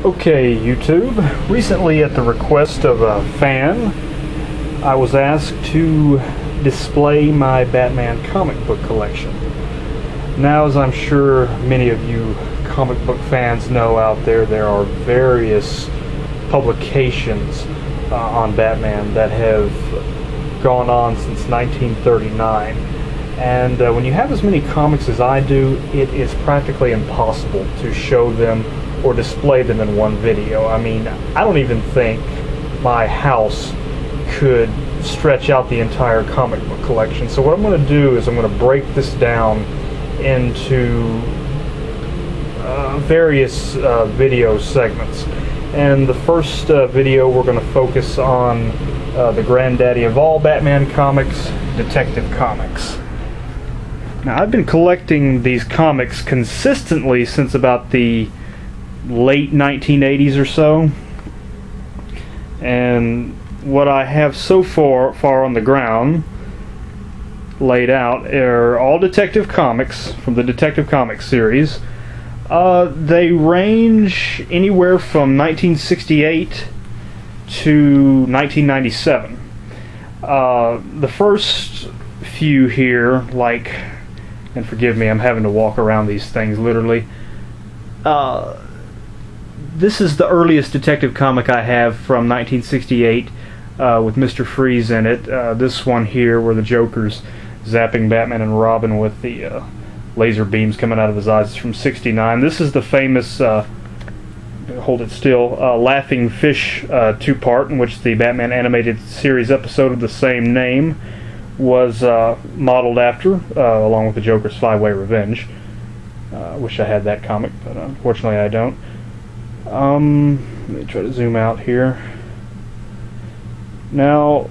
Okay, YouTube. Recently, at the request of a fan, I was asked to display my Batman comic book collection. Now, as I'm sure many of you comic book fans know out there, there are various publications on Batman that have gone on since 1939. And when you have as many comics as I do, it is practically impossible to show them or display them in one video. I mean, I don't even think my house could stretch out the entire comic book collection. So what I'm going to do is I'm going to break this down into various video segments. And the first video, we're going to focus on the granddaddy of all Batman comics, Detective Comics. Now, I've been collecting these comics consistently since about the late 1980s or so, and what I have so far on the ground laid out are all Detective Comics from the Detective Comics series. They range anywhere from 1968 to 1997. The first few here, like, and forgive me, I'm having to walk around these things literally. This is the earliest Detective comic I have from 1968 with Mr. Freeze in it. This one here where the Joker's zapping Batman and Robin with the laser beams coming out of his eyes is from 69. This is the famous, hold it still, Laughing Fish two-part, in which the Batman animated series episode of the same name was modeled after, along with the Joker's Five-Way Revenge. Wish I had that comic, but unfortunately I don't. Let me try to zoom out here. Now,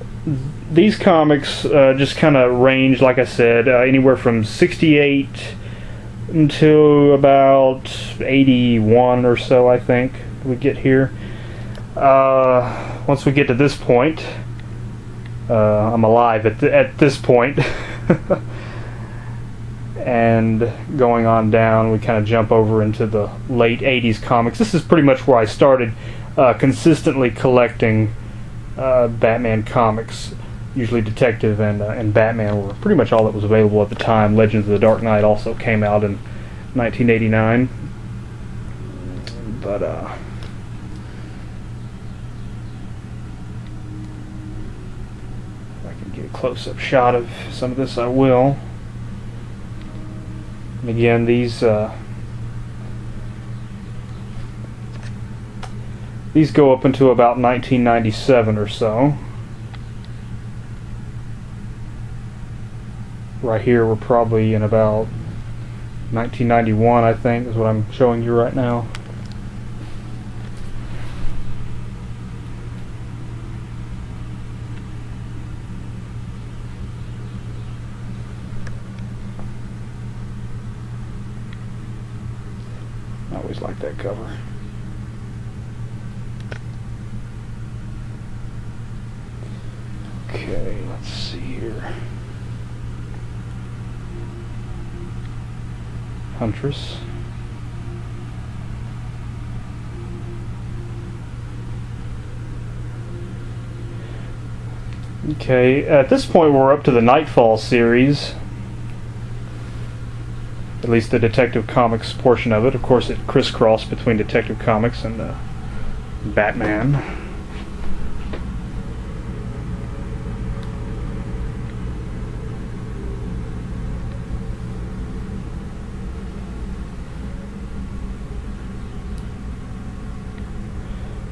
these comics just kind of range, like I said, anywhere from 68 until about 81 or so, I think, we get here. Once we get to this point, I'm alive at this point. And going on down, we kind of jump over into the late 80s comics. This is pretty much where I started consistently collecting Batman comics. Usually Detective and Batman were pretty much all that was available at the time. Legends of the Dark Knight also came out in 1989. But if I can get a close-up shot of some of this, I will. And again, these go up into about 1997 or so. Right here, we're probably in about 1991, I think, is what I'm showing you right now. I always like that cover. Okay, let's see here. Huntress. Okay, at this point we're up to the Nightfall series. At least the Detective Comics portion of it. Of course, it crisscrossed between Detective Comics and Batman.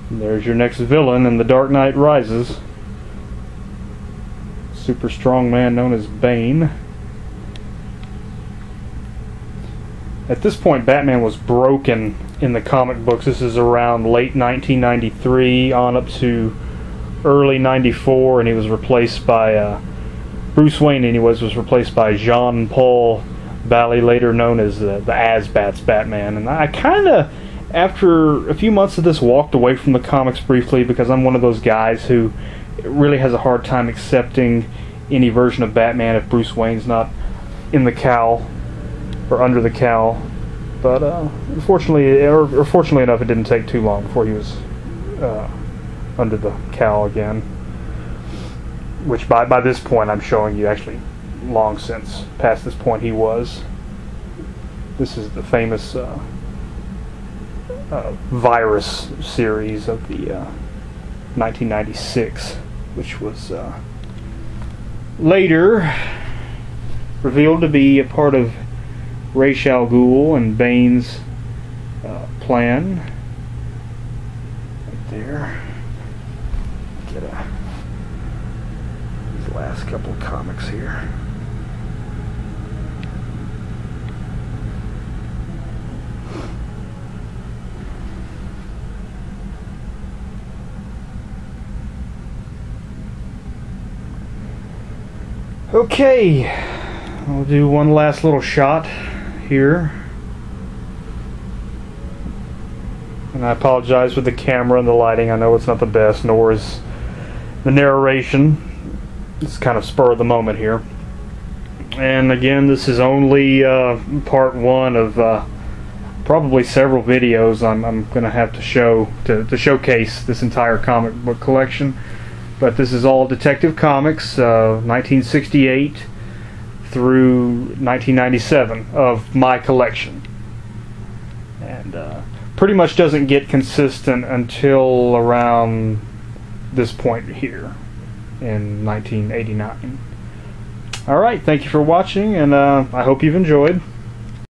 And there's your next villain in The Dark Knight Rises. Super strong man known as Bane. At this point, Batman was broken in the comic books. This is around late 1993 on up to early 94, and he was replaced by Bruce Wayne. And he was replaced by Jean-Paul Bally, later known as the As-Bats Batman. And I kind of, after a few months of this, walked away from the comics briefly because I'm one of those guys who really has a hard time accepting any version of Batman if Bruce Wayne's not in the cowl or under the cowl. But unfortunately, or fortunately enough, it didn't take too long before he was under the cowl again. Which by this point, I'm showing you actually long since past this point he was. This is the famous virus series of the 1996, which was later revealed to be a part of Ra's al Ghul and Bane's plan. Right there. Get these last couple of comics here. Okay, I'll do one last little shot here. And I apologize for the camera and the lighting. I know it's not the best, nor is the narration. It's kind of spur of the moment here. And again, this is only part one of probably several videos I'm going to have to show to showcase this entire comic book collection. But this is all Detective Comics, 1968 through 1997 of my collection. And pretty much doesn't get consistent until around this point here in 1989. Alright, thank you for watching, and I hope you've enjoyed.